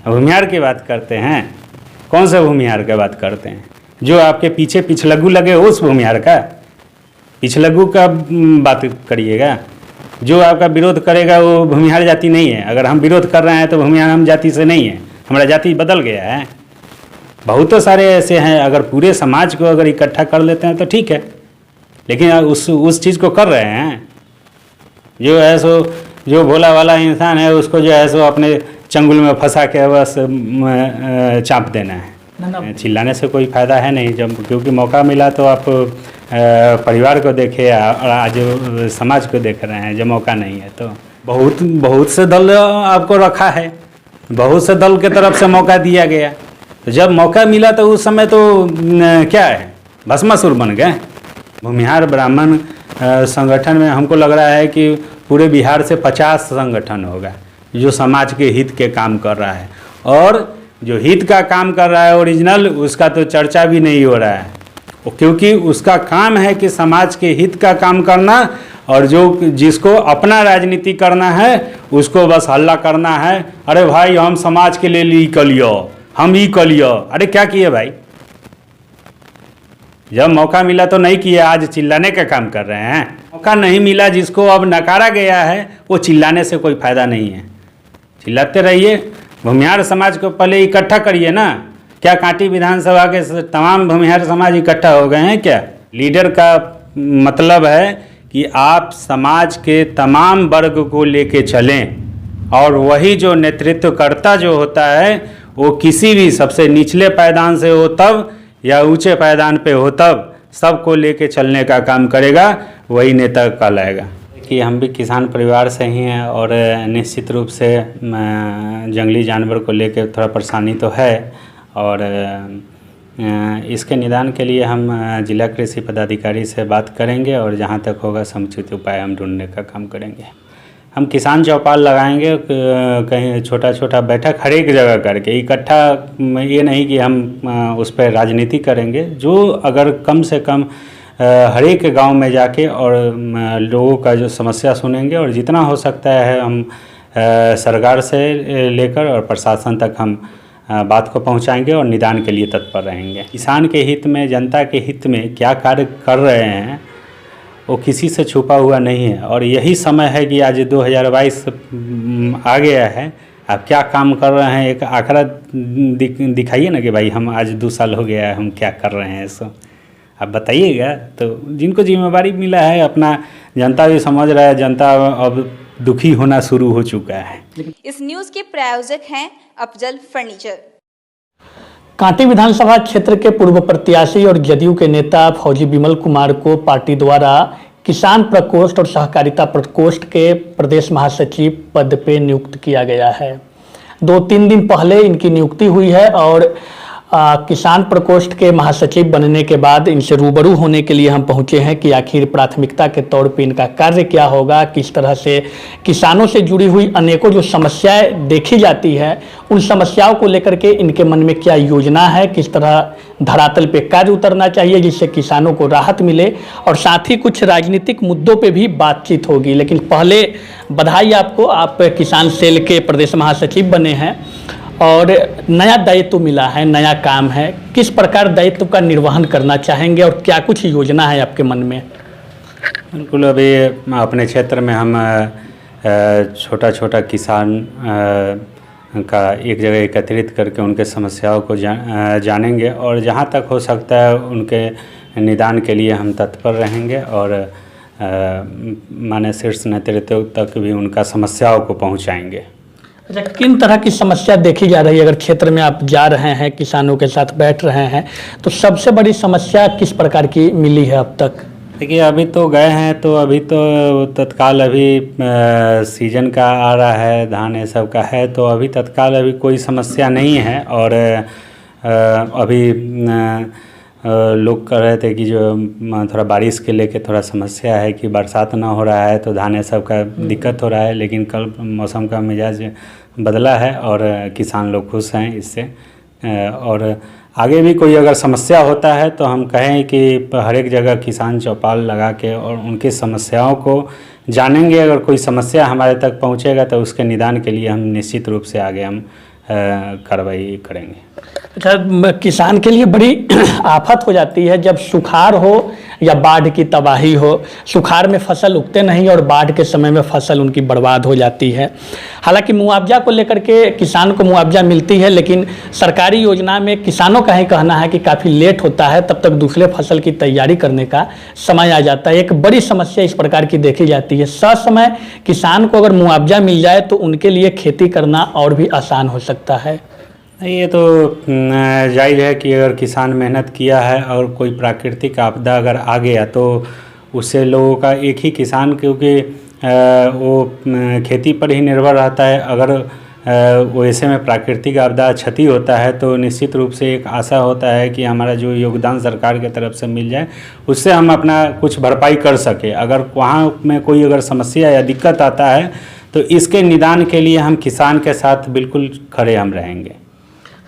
भूमिहार की बात करते हैं? कौन से भूमिहार की बात करते हैं? जो आपके पीछे पिछलग्गू लगे हो उस भूमिहार का? पिछलग्गू का बात करिएगा। जो आपका विरोध करेगा वो भूमिहार जाति नहीं है। अगर हम विरोध कर रहे हैं तो भूमिहार हम जाति से नहीं है, हमारा जाति बदल गया है। बहुत सारे ऐसे हैं, अगर पूरे समाज को अगर इकट्ठा कर लेते हैं तो ठीक है, लेकिन उस चीज़ को कर रहे हैं। जो है सो जो भोला वाला इंसान है उसको जो है सो अपने चंगुल में फंसा के बस चाँप देना है। चिल्लाने से कोई फ़ायदा है नहीं, जब क्योंकि मौका मिला तो आप परिवार को देखे और आज समाज को देख रहे हैं। जब मौका नहीं है तो बहुत से दल आपको रखा है, बहुत से दल के तरफ से मौका दिया गया। तो जब मौका मिला तो उस समय तो क्या है, भस्मासुर बन गए। भूमिहार ब्राह्मण संगठन में हमको लग रहा है कि पूरे बिहार से 50 संगठन होगा जो समाज के हित के काम कर रहा है, और जो हित का काम कर रहा है ओरिजिनल, उसका तो चर्चा भी नहीं हो रहा है, क्योंकि उसका काम है कि समाज के हित का काम करना, और जो जिसको अपना राजनीति करना है उसको बस हल्ला करना है। अरे भाई हम समाज के लिए ई कलियो, हम ई कलियो। अरे क्या किए भाई? जब मौका मिला तो नहीं किया, आज चिल्लाने का काम कर रहे हैं। मौका नहीं मिला, जिसको अब नकारा गया है, वो चिल्लाने से कोई फ़ायदा नहीं है। चिल्लाते रहिए, भूमिहार समाज को पहले इकट्ठा करिए ना। क्या कांटी विधानसभा के तमाम भूमिहार समाज इकट्ठा हो गए हैं क्या? लीडर का मतलब है कि आप समाज के तमाम वर्ग को लेके चलें, और वही जो नेतृत्वकर्ता जो होता है वो किसी भी सबसे निचले पायदान से हो तब या ऊंचे पायदान पे हो तब सबको लेके चलने का काम करेगा, वही नेता कहलाएगा। कि हम भी किसान परिवार से ही हैं, और निश्चित रूप से जंगली जानवर को लेके थोड़ा परेशानी तो है, और इसके निदान के लिए हम जिला कृषि पदाधिकारी से बात करेंगे, और जहां तक होगा समुचित उपाय हम ढूंढने का काम करेंगे। हम किसान चौपाल लगाएंगे, कहीं छोटा छोटा बैठक हर एक जगह करके इकट्ठा। ये नहीं कि हम उस पर राजनीति करेंगे, जो अगर कम से कम हर एक गांव में जाके और लोगों का जो समस्या सुनेंगे, और जितना हो सकता है हम सरकार से लेकर और प्रशासन तक हम बात को पहुंचाएंगे और निदान के लिए तत्पर रहेंगे। किसान के हित में, जनता के हित में क्या कार्य कर रहे हैं वो किसी से छुपा हुआ नहीं है, और यही समय है कि आज 2022 आ गया है, आप क्या काम कर रहे हैं एक आंकड़ा दिखाइए ना कि भाई हम आज 2 साल हो गया है, हम क्या कर रहे हैं। सो आप बताइएगा। तो जिनको जिम्मेवारी मिला है, अपना जनता भी समझ रहा है, जनता अब दुखी होना शुरू हो चुका है। इस न्यूज़ के प्रायोजक हैं अफजल फर्नीचर। कांटी विधानसभा क्षेत्र के पूर्व प्रत्याशी और जदयू के नेता फौजी विमल कुमार को पार्टी द्वारा किसान प्रकोष्ठ और सहकारिता प्रकोष्ठ के प्रदेश महासचिव पद पे नियुक्त किया गया है। 2-3 दिन पहले इनकी नियुक्ति हुई है, और किसान प्रकोष्ठ के महासचिव बनने के बाद इनसे रूबरू होने के लिए हम पहुंचे हैं कि आखिर प्राथमिकता के तौर पे इनका कार्य क्या होगा, किस तरह से किसानों से जुड़ी हुई अनेकों जो समस्याएं देखी जाती है, उन समस्याओं को लेकर के इनके मन में क्या योजना है, किस तरह धरातल पे कार्य उतरना चाहिए जिससे किसानों को राहत मिले, और साथ ही कुछ राजनीतिक मुद्दों पे भी बातचीत होगी। लेकिन पहले बधाई आपको, आप किसान सेल के प्रदेश महासचिव बने हैं और नया दायित्व मिला है, नया काम है। किस प्रकार दायित्व का निर्वहन करना चाहेंगे और क्या कुछ योजना है आपके मन में? बिल्कुल, अभी अपने क्षेत्र में हम छोटा छोटा किसान का एक जगह एकत्रित करके उनके समस्याओं को जानेंगे, और जहां तक हो सकता है उनके निदान के लिए हम तत्पर रहेंगे, और माननीय शीर्ष नेतृत्व तक भी उनका समस्याओं को पहुंचाएंगे। अच्छा, किन तरह की समस्या देखी जा रही है? अगर क्षेत्र में आप जा रहे हैं, किसानों के साथ बैठ रहे हैं, तो सबसे बड़ी समस्या किस प्रकार की मिली है अब तक? देखिए, अभी तो गए हैं तो अभी तो तत्काल अभी सीजन का आ रहा है, धान ये सब का है, तो अभी तत्काल अभी कोई समस्या नहीं है। और अभी लोग कह रहे थे कि जो थोड़ा बारिश के लेके थोड़ा समस्या है कि बरसात ना हो रहा है तो धान ये सब का दिक्कत हो रहा है, लेकिन कल मौसम का मिजाज बदला है और किसान लोग खुश हैं इससे। और आगे भी कोई अगर समस्या होता है तो हम कहें कि हर एक जगह किसान चौपाल लगा के और उनकी समस्याओं को जानेंगे। अगर कोई समस्या हमारे तक पहुंचेगा तो उसके निदान के लिए हम निश्चित रूप से आगे हम कार्रवाई करेंगे। अच्छा, किसान के लिए बड़ी आफत हो जाती है जब सुखाड़ हो या बाढ़ की तबाही हो। सुखाड़ में फसल उगते नहीं और बाढ़ के समय में फसल उनकी बर्बाद हो जाती है। हालांकि मुआवजा को लेकर के किसान को मुआवजा मिलती है, लेकिन सरकारी योजना में किसानों का ही कहना है कि काफ़ी लेट होता है, तब तक दूसरे फसल की तैयारी करने का समय आ जाता है। एक बड़ी समस्या इस प्रकार की देखी जाती है। ससमय किसान को अगर मुआवजा मिल जाए तो उनके लिए खेती करना और भी आसान हो सकता है। ये तो जायज़ है कि अगर किसान मेहनत किया है और कोई प्राकृतिक आपदा अगर आ गया तो उससे लोगों का, एक ही किसान क्योंकि वो खेती पर ही निर्भर रहता है, अगर वैसे में प्राकृतिक आपदा क्षति होता है तो निश्चित रूप से एक आशा होता है कि हमारा जो योगदान सरकार की तरफ से मिल जाए उससे हम अपना कुछ भरपाई कर सके। अगर वहाँ में कोई अगर समस्या या दिक्कत आता है तो इसके निदान के लिए हम किसान के साथ बिल्कुल खड़े हम रहेंगे।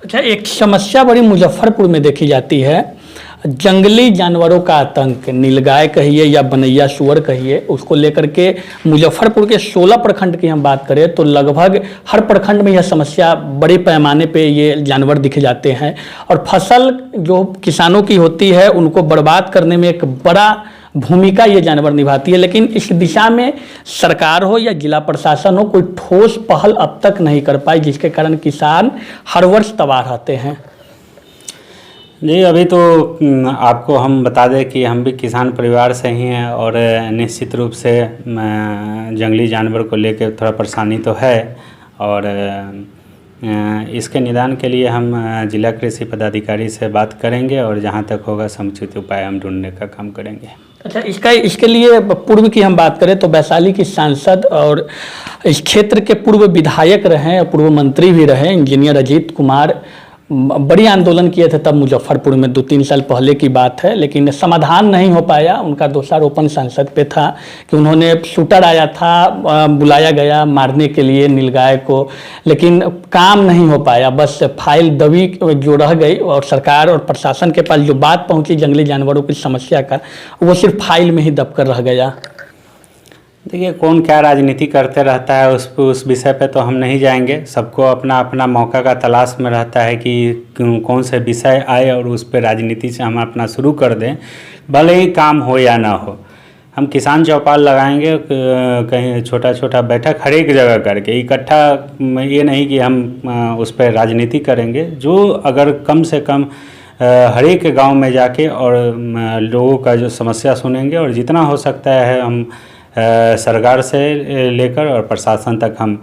अच्छा, एक समस्या बड़ी मुजफ्फरपुर में देखी जाती है, जंगली जानवरों का आतंक, नीलगाय कहिए या बनैया सुअर कहिए, उसको लेकर के मुजफ्फरपुर के 16 प्रखंड की हम बात करें तो लगभग हर प्रखंड में यह समस्या बड़े पैमाने पे ये जानवर दिखे जाते हैं और फसल जो किसानों की होती है उनको बर्बाद करने में एक बड़ा भूमिका ये जानवर निभाती है। लेकिन इस दिशा में सरकार हो या जिला प्रशासन हो, कोई ठोस पहल अब तक नहीं कर पाई, जिसके कारण किसान हर वर्ष तबाह रहते हैं। जी, अभी तो आपको हम बता दें कि हम भी किसान परिवार से ही हैं और निश्चित रूप से जंगली जानवर को लेकर थोड़ा परेशानी तो है और इसके निदान के लिए हम जिला कृषि पदाधिकारी से बात करेंगे और जहां तक होगा समुचित उपाय हम ढूंढने का काम करेंगे। अच्छा, इसके लिए पूर्व की हम बात करें तो वैशाली की सांसद और इस क्षेत्र के पूर्व विधायक रहे, पूर्व मंत्री भी रहे इंजीनियर अजीत कुमार बड़ी आंदोलन किए थे तब मुजफ्फरपुर में, 2-3 साल पहले की बात है, लेकिन समाधान नहीं हो पाया। उनका दोषारोपण सांसद पे था कि उन्होंने शूटर आया था, बुलाया गया मारने के लिए नीलगाय को, लेकिन काम नहीं हो पाया, बस फाइल दबी जो रह गई और सरकार और प्रशासन के पास जो बात पहुंची जंगली जानवरों की समस्या का, वो सिर्फ फाइल में ही दब कर रह गया। देखिए, कौन क्या राजनीति करते रहता है उस विषय पे तो हम नहीं जाएंगे। सबको अपना अपना मौका का तलाश में रहता है कि कौन से विषय आए और उस पर राजनीति से हम अपना शुरू कर दें, भले ही काम हो या ना हो। हम किसान चौपाल लगाएंगे, कहीं छोटा छोटा बैठक हर एक जगह करके, इकट्ठा ये नहीं कि हम उस पर राजनीति करेंगे। जो अगर कम से कम हर एक गाँव में जाके और लोगों का जो समस्या सुनेंगे और जितना हो सकता है हम सरकार से लेकर और प्रशासन तक हम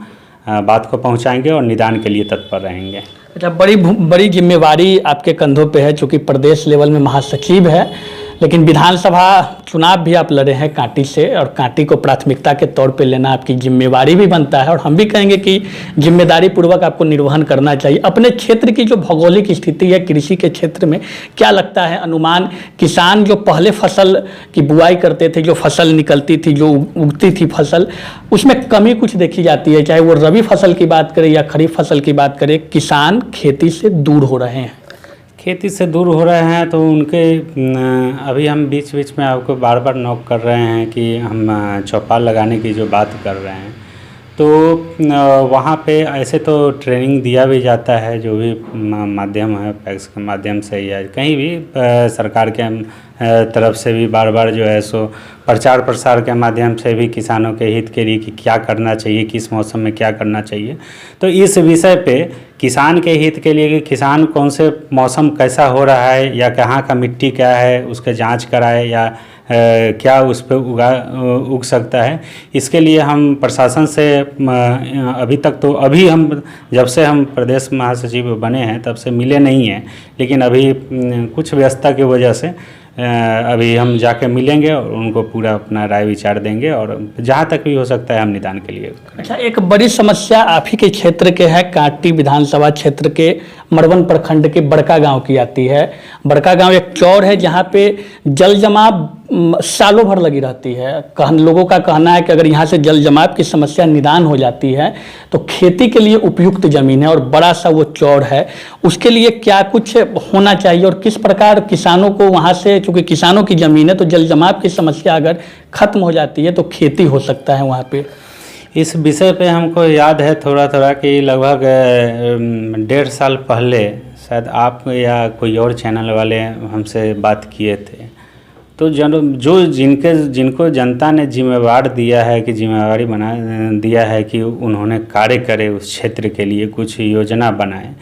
बात को पहुंचाएंगे और निदान के लिए तत्पर रहेंगे। अच्छा, बड़ी जिम्मेवारी आपके कंधों पे है, चूँकि प्रदेश लेवल में महासचिव है, लेकिन विधानसभा चुनाव भी आप लड़े हैं कांटी से और कांटी को प्राथमिकता के तौर पे लेना आपकी जिम्मेवारी भी बनता है और हम भी कहेंगे कि जिम्मेदारी पूर्वक आपको निर्वहन करना चाहिए। अपने क्षेत्र की जो भौगोलिक स्थिति है कृषि के क्षेत्र में, क्या लगता है अनुमान, किसान जो पहले फसल की बुआई करते थे, जो फसल निकलती थी, जो उगती थी फसल, उसमें कमी कुछ देखी जाती है, चाहे वो रबी फसल की बात करें या खरीफ फसल की बात करें, किसान खेती से दूर हो रहे हैं। खेती से दूर हो रहे हैं तो उनके अभी हम बीच बीच में आपको बार बार नोट कर रहे हैं कि हम चौपाल लगाने की जो बात कर रहे हैं तो वहाँ पे ऐसे तो ट्रेनिंग दिया भी जाता है, जो भी माध्यम है पैक्स के माध्यम से या कहीं भी सरकार के तरफ से भी बार बार जो है सो प्रचार प्रसार के माध्यम से भी किसानों के हित के लिए कि क्या करना चाहिए, किस मौसम में क्या करना चाहिए। तो इस विषय पे किसान के हित के लिए कि किसान कौन से मौसम कैसा हो रहा है या कहाँ का मिट्टी क्या है उसके जांच कराए या क्या उस पर उग सकता है, इसके लिए हम प्रशासन से अभी तक तो अभी हम जब से हम प्रदेश महासचिव बने हैं तब से मिले नहीं हैं, लेकिन अभी कुछ व्यस्तता की वजह से अभी हम जाके मिलेंगे और उनको पूरा अपना राय विचार देंगे और जहाँ तक भी हो सकता है हम निदान के लिए। अच्छा, एक बड़ी समस्या आप ही के क्षेत्र के है, कांटी विधानसभा क्षेत्र के मड़वन प्रखंड के बड़का गांव की आती है। बड़का गांव एक चौर है जहाँ पे जल जमाव सालों भर लगी रहती है। लोगों का कहना है कि अगर यहाँ से जल जमाव की समस्या निदान हो जाती है तो खेती के लिए उपयुक्त ज़मीन है और बड़ा सा वो चौर है, उसके लिए क्या कुछ होना चाहिए और किस प्रकार किसानों को वहाँ से, चूँकि किसानों की ज़मीन है तो जल जमाव की समस्या अगर खत्म हो जाती है तो खेती हो सकता है वहाँ पे। इस विषय पे हमको याद है थोड़ा थोड़ा कि लगभग 1.5 साल पहले शायद आप या कोई और चैनल वाले हमसे बात किए थे। तो जिनको जनता ने जिम्मेवार दिया है कि जिम्मेवारी बना दिया है कि उन्होंने कार्य करे उस क्षेत्र के लिए, कुछ योजना बनाए,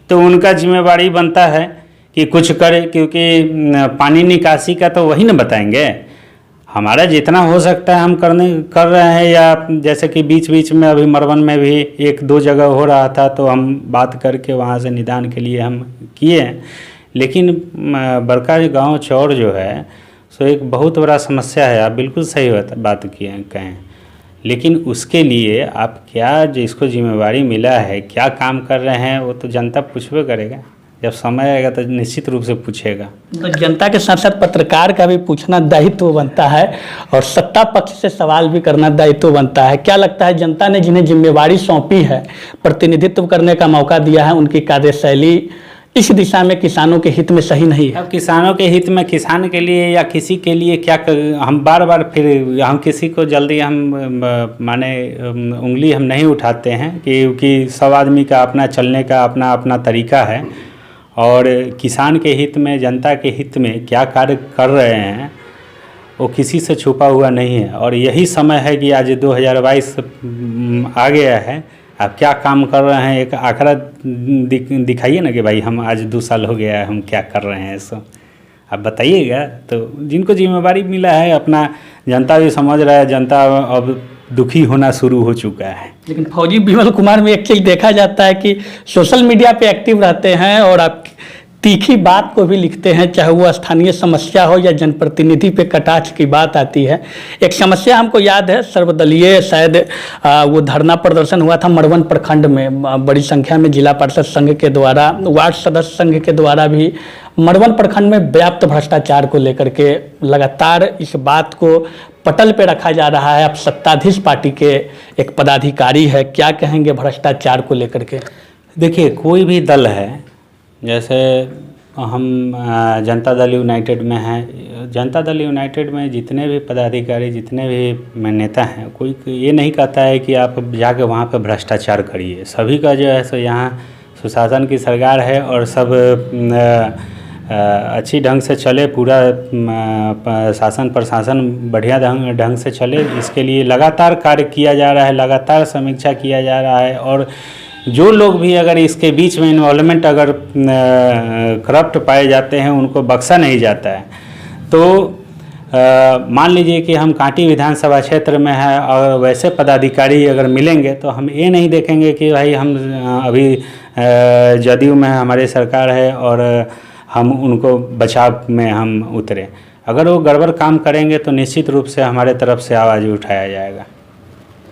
तो उनका जिम्मेवारी बनता है कि कुछ करे, क्योंकि पानी निकासी का तो वही ना बताएंगे। हमारा जितना हो सकता है हम कर रहे हैं। या जैसे कि बीच बीच में अभी मरवन में भी 1-2 जगह हो रहा था, तो हम बात करके वहाँ से निदान के लिए हम किए हैं। लेकिन बड़का गांव चौर जो है सो एक बहुत बड़ा समस्या है। आप बिल्कुल सही बात कहें, लेकिन उसके लिए आप क्या, जिसको जिम्मेवारी मिला है, क्या काम कर रहे हैं, वो तो जनता पूछबे करेगा। जब समय आएगा तो निश्चित रूप से पूछेगा। तो जनता के साथ साथ पत्रकार का भी पूछना दायित्व बनता है और सत्ता पक्ष से सवाल भी करना दायित्व बनता है। क्या लगता है जनता ने जिन्हें जिम्मेवारी सौंपी है, प्रतिनिधित्व करने का मौका दिया है, उनकी कार्यशैली इस दिशा में किसानों के हित में सही नहीं है? अब किसानों के हित में, किसान के लिए या किसी के लिए क्या हम बार बार फिर हम किसी को जल्दी हम माने उंगली हम नहीं उठाते हैं, क्योंकि सब आदमी का अपना चलने का अपना अपना तरीका है। और किसान के हित में, जनता के हित में क्या कार्य कर रहे हैं वो किसी से छुपा हुआ नहीं है। और यही समय है कि आज 2022 आ गया है, आप क्या काम कर रहे हैं, एक आंकड़ा दिखाइए ना कि भाई हम आज 2 साल हो गया है, हम क्या कर रहे हैं। सो आप बताइएगा। तो जिनको जिम्मेवारी मिला है, अपना जनता भी समझ रहा है, जनता अब दुखी होना शुरू हो चुका है। लेकिन फौजी बिमल कुमार में एक चीज़ देखा जाता है कि सोशल मीडिया पे एक्टिव रहते हैं और आप तीखी बात को भी लिखते हैं, चाहे वो स्थानीय समस्या हो या जनप्रतिनिधि पे कटाक्ष की बात आती है। एक समस्या हमको याद है, सर्वदलीय शायद वो धरना प्रदर्शन हुआ था मरवन प्रखंड में, बड़ी संख्या में जिला पार्षद संघ के द्वारा, वार्ड सदस्य संघ के द्वारा भी मरवन प्रखंड में व्याप्त भ्रष्टाचार को लेकर के लगातार इस बात को पटल पे रखा जा रहा है। आप सत्ताधीश पार्टी के एक पदाधिकारी है, क्या कहेंगे भ्रष्टाचार को लेकर के? देखिए, कोई भी दल है, जैसे हम जनता दल यूनाइटेड में हैं, जनता दल यूनाइटेड में जितने भी पदाधिकारी, जितने भी नेता हैं, कोई ये नहीं कहता है कि आप जाके वहाँ पर भ्रष्टाचार करिए। सभी का जो है सो यहाँ सुशासन की सरकार है और सब अच्छी ढंग से चले, पूरा शासन प्रशासन बढ़िया ढंग से चले, इसके लिए लगातार कार्य किया जा रहा है, लगातार समीक्षा किया जा रहा है। और जो लोग भी अगर इसके बीच में इन्वॉल्वमेंट अगर करप्ट पाए जाते हैं, उनको बख्शा नहीं जाता है। तो मान लीजिए कि हम कांटी विधानसभा क्षेत्र में है और वैसे पदाधिकारी अगर मिलेंगे, तो हम ये नहीं देखेंगे कि भाई हम अभी जदयू में हमारी सरकार है और हम उनको बचाव में हम उतरे। अगर वो गड़बड़ काम करेंगे तो निश्चित रूप से हमारे तरफ से आवाज़ उठाया जाएगा।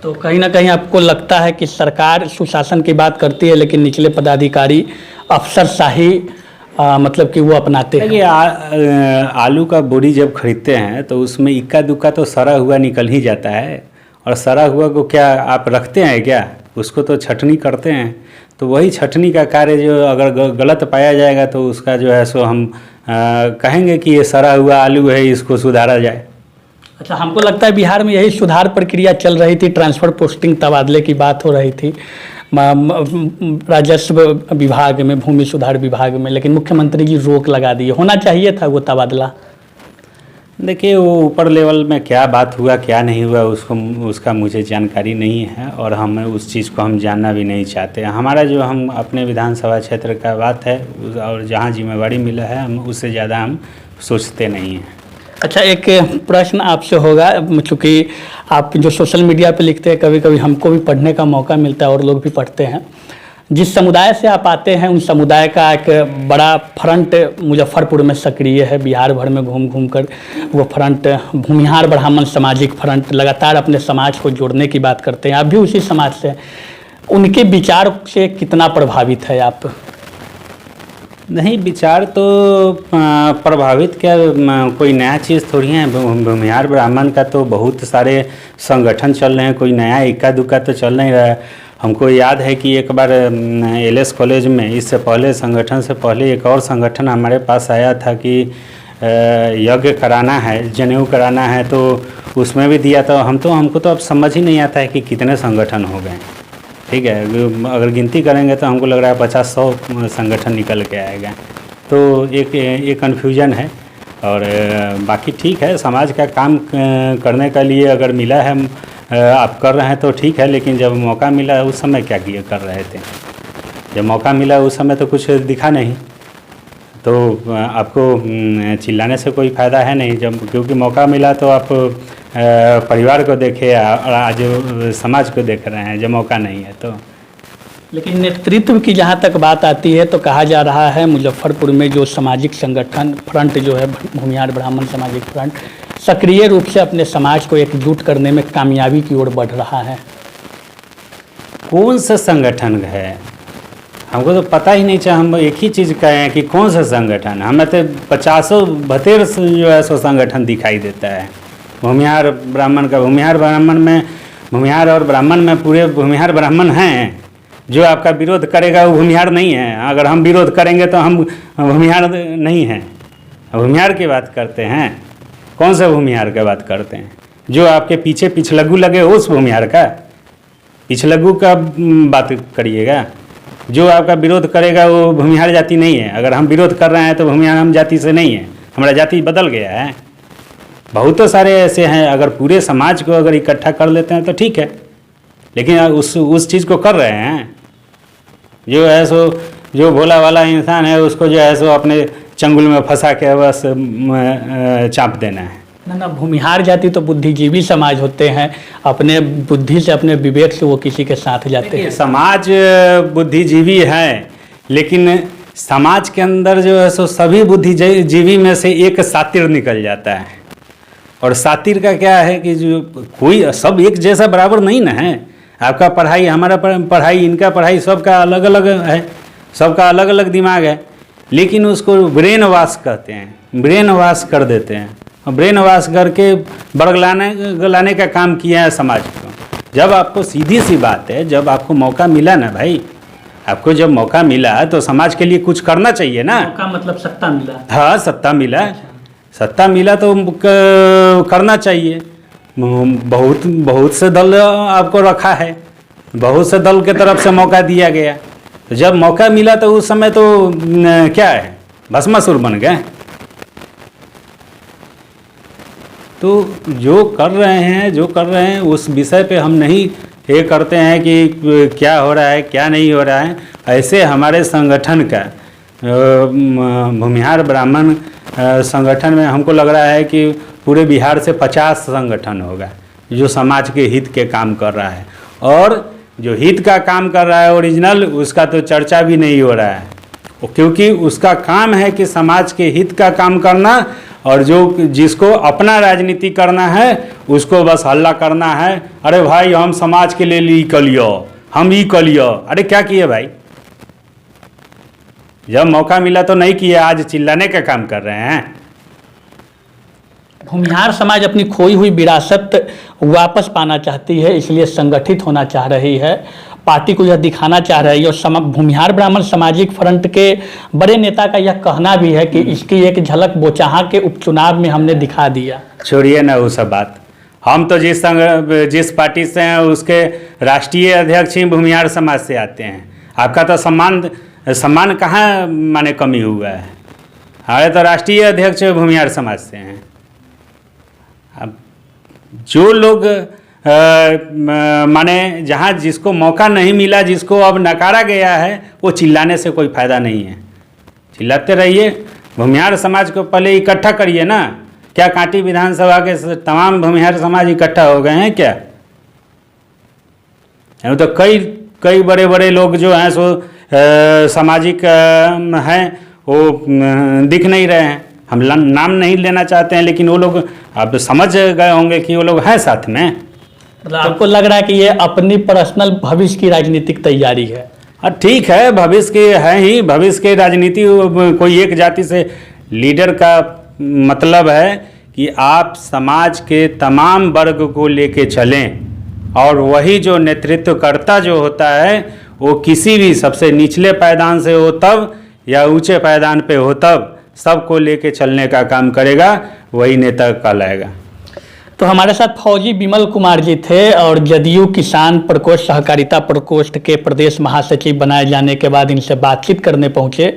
तो कहीं ना कहीं आपको लगता है कि सरकार सुशासन की बात करती है, लेकिन निचले पदाधिकारी अफसरशाही मतलब कि वो अपनाते हैं? आलू का बोरी जब खरीदते हैं तो उसमें इक्का दुक्का तो सड़ा हुआ निकल ही जाता है, और सड़ा हुआ को क्या आप रखते हैं क्या? उसको तो छटनी करते हैं। तो वही छटनी का कार्य जो अगर गलत पाया जाएगा तो उसका जो है सो हम कहेंगे कि ये सड़ा हुआ आलू है, इसको सुधारा जाए। अच्छा, हमको लगता है बिहार में यही सुधार प्रक्रिया चल रही थी, ट्रांसफ़र पोस्टिंग तबादले की बात हो रही थी राजस्व विभाग में, भूमि सुधार विभाग में, लेकिन मुख्यमंत्री जी रोक लगा दिए। होना चाहिए था वो तबादला। देखिए, वो ऊपर लेवल में क्या बात हुआ क्या नहीं हुआ उसका मुझे जानकारी नहीं है, और हम उस चीज़ को हम जानना भी नहीं चाहते। हमारा जो हम अपने विधानसभा क्षेत्र का बात है और जहाँ जिम्मेवारी मिला है, हम उससे ज़्यादा हम सोचते नहीं हैं। अच्छा, एक प्रश्न आपसे होगा, चूँकि आप जो सोशल मीडिया पे लिखते हैं, कभी कभी हमको भी पढ़ने का मौका मिलता है और लोग भी पढ़ते हैं। जिस समुदाय से आप आते हैं, उन समुदाय का एक बड़ा फ्रंट मुजफ्फरपुर में सक्रिय है। बिहार भर में घूम घूम कर वो फ्रंट, भूमिहार ब्राह्मण सामाजिक फ्रंट, लगातार अपने समाज को जोड़ने की बात करते हैं। आप भी उसी समाज से, उनके विचार से कितना प्रभावित है आप? नहीं, विचार तो प्रभावित क्या, कोई नया चीज़ थोड़ी है। भूमिहार ब्राह्मण का तो बहुत सारे संगठन चल रहे हैं, कोई नया इक्का दुक्का तो चल नहीं रहा है। हमको याद है कि एक बार एलएस कॉलेज में, इससे पहले संगठन से पहले एक और संगठन हमारे पास आया था कि यज्ञ कराना है, जनेऊ कराना है, तो उसमें भी दिया। तो हमको तो अब समझ ही नहीं आता है कि कितने संगठन हो गए। ठीक है, अगर गिनती करेंगे तो हमको लग रहा है 50-100 संगठन निकल के आएगा। तो एक कन्फ्यूजन है। और बाकी ठीक है, समाज का काम करने के लिए अगर मिला है, आप कर रहे हैं तो ठीक है। लेकिन जब मौका मिला उस समय क्या किए कर रहे थे? जब मौका मिला उस समय तो कुछ दिखा नहीं। तो आपको चिल्लाने से कोई फ़ायदा है नहीं। जब क्योंकि मौका मिला तो आप परिवार को देखे और आज समाज को देख रहे हैं। जब मौका नहीं है तो। लेकिन नेतृत्व की जहाँ तक बात आती है तो कहा जा रहा है मुजफ्फरपुर में जो सामाजिक संगठन फ्रंट जो है, भूमिहार ब्राह्मण सामाजिक फ्रंट, सक्रिय रूप से अपने समाज को एकजुट करने में कामयाबी की ओर बढ़ रहा है। कौन सा संगठन है हमको तो पता ही नहीं चाहिए। हम एक ही चीज़ कहें कि कौन सा संगठन, हमें तो 50-72 जो है सो संगठन दिखाई देता है भूमिहार ब्राह्मण का। भूमिहार ब्राह्मण में, भूमिहार और ब्राह्मण में पूरे भूमिहार ब्राह्मण हैं। जो आपका विरोध करेगा वो भूमिहार नहीं है। अगर हम विरोध करेंगे तो हम भूमिहार नहीं हैं। भूमिहार की बात करते हैं, कौन सा भूमिहार की बात करते हैं? जो आपके पीछे पिछलग्गू लगे उस भूमिहार का, पिछलग्गू का बात करिएगा। जो आपका विरोध करेगा वो भूमिहार जाति नहीं है। अगर हम विरोध कर रहे हैं तो भूमिहार हम जाति से नहीं है, हमारा जाति बदल गया है। बहुत सारे ऐसे हैं। अगर पूरे समाज को अगर इकट्ठा कर लेते हैं तो ठीक है, लेकिन उस चीज़ को कर रहे हैं। जो है सो जो भोला वाला इंसान है उसको जो है सो अपने चंगुल में फंसा के बस चाप देना है। ना, भूमिहार जाति तो बुद्धिजीवी समाज होते हैं। अपने बुद्धि से, अपने विवेक से वो किसी के साथ जाते हैं। समाज बुद्धिजीवी है, लेकिन समाज के अंदर जो है सो सभी बुद्धिजीवी में से एक सातिर निकल जाता है। और सातिर का क्या है कि जो कोई सब एक जैसा बराबर नहीं ना है। आपका पढ़ाई, हमारा पढ़ाई, इनका पढ़ाई, सबका अलग अलग है, सबका अलग अलग दिमाग है। लेकिन उसको ब्रेन वॉश कहते हैं, ब्रेन वॉश कर देते हैं। और ब्रेन वॉश करके गलाने का काम किया है समाज को। जब आपको सीधी सी बात है, जब आपको मौका मिला ना भाई, आपको जब मौका मिला तो समाज के लिए कुछ करना चाहिए ना। मौका मतलब सत्ता मिला। हाँ, सत्ता मिला, सत्ता मिला तो करना चाहिए। बहुत से दल आपको रखा है, बहुत से दल के तरफ से मौका दिया गया। तो जब मौका मिला तो उस समय तो क्या है, भस्मासुर बन गए। तो जो कर रहे हैं उस विषय पे हम नहीं ये करते हैं कि क्या हो रहा है क्या नहीं हो रहा है। ऐसे हमारे संगठन का भूमिहार ब्राह्मण संगठन में हमको लग रहा है कि पूरे बिहार से 50 संगठन होगा जो समाज के हित के काम कर रहा है। और जो हित का काम कर रहा है ओरिजिनल, उसका तो चर्चा भी नहीं हो रहा है, क्योंकि उसका काम है कि समाज के हित का काम करना। और जो जिसको अपना राजनीति करना है उसको बस हल्ला करना है। अरे भाई हम समाज के लिए ई कलियो, हम ई कलियो। अरे क्या किए भाई? जब मौका मिला तो नहीं किए, आज चिल्लाने का काम कर रहे हैं। भूमिहार समाज अपनी खोई हुई विरासत वापस पाना चाहती है, इसलिए संगठित होना चाह रही है। पार्टी को यह दिखाना चाह रही है। और भूमिहार ब्राह्मण सामाजिक फ्रंट के बड़े नेता का यह कहना भी है कि इसकी एक झलक बोचाहा के उपचुनाव में हमने दिखा दिया। छोड़िए ना वो सब बात। हम तो जिस पार्टी से हैं उसके राष्ट्रीय अध्यक्ष ही भूमिहार समाज से आते हैं। आपका तो सम्मान कहाँ माने कमी हुआ है? हमारे तो राष्ट्रीय अध्यक्ष भूमिहार समाज से हैं। अब जो लोग माने जहाँ जिसको मौका नहीं मिला, जिसको अब नकारा गया है, वो चिल्लाने से कोई फ़ायदा नहीं है। चिल्लाते रहिए। भूमिहार समाज को पहले इकट्ठा करिए ना। क्या कांटी विधानसभा के तमाम भूमिहार समाज इकट्ठा हो गए हैं क्या? तो कई बड़े बड़े लोग जो हैं सो सामाजिक हैं वो दिख नहीं रहे हैं। हम नाम नहीं लेना चाहते हैं, लेकिन वो लोग अब समझ गए होंगे कि वो लोग हैं साथ में। मतलब आपको लग रहा है कि ये अपनी पर्सनल भविष्य की राजनीतिक तैयारी है? हाँ ठीक है, भविष्य के है ही। भविष्य की राजनीति कोई एक जाति से लीडर का मतलब है कि आप समाज के तमाम वर्ग को लेके चलें। और वही जो नेतृत्वकर्ता जो होता है वो किसी भी सबसे निचले पायदान से हो तब या ऊंचे पायदान पे हो तब, सबको लेके चलने का काम करेगा, वही नेता कहलाएगा। तो हमारे साथ फौजी विमल कुमार जी थे और जदयू किसान प्रकोष्ठ सहकारिता प्रकोष्ठ के प्रदेश महासचिव बनाए जाने के बाद इनसे बातचीत करने पहुंचे।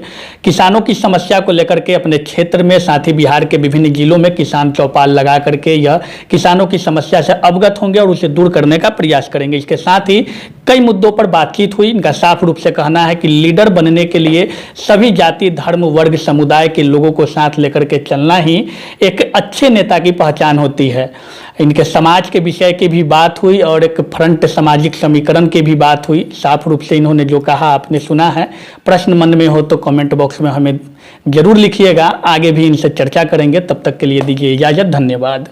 किसानों की समस्या को लेकर के अपने क्षेत्र में, साथ ही बिहार के विभिन्न जिलों में किसान चौपाल लगा करके यह किसानों की समस्या से अवगत होंगे और उसे दूर करने का प्रयास करेंगे। इसके साथ ही कई मुद्दों पर बातचीत हुई। इनका साफ रूप से कहना है कि लीडर बनने के लिए सभी जाति, धर्म, वर्ग, समुदाय के लोगों को साथ लेकर के चलना ही एक अच्छे नेता की पहचान होती है। इनके समाज के विषय की भी बात हुई और एक फ्रंट सामाजिक समीकरण की भी बात हुई। साफ रूप से इन्होंने जो कहा आपने सुना है। प्रश्न मन में हो तो कमेंट बॉक्स में हमें जरूर लिखिएगा, आगे भी इनसे चर्चा करेंगे। तब तक के लिए दीजिए इजाजत, धन्यवाद।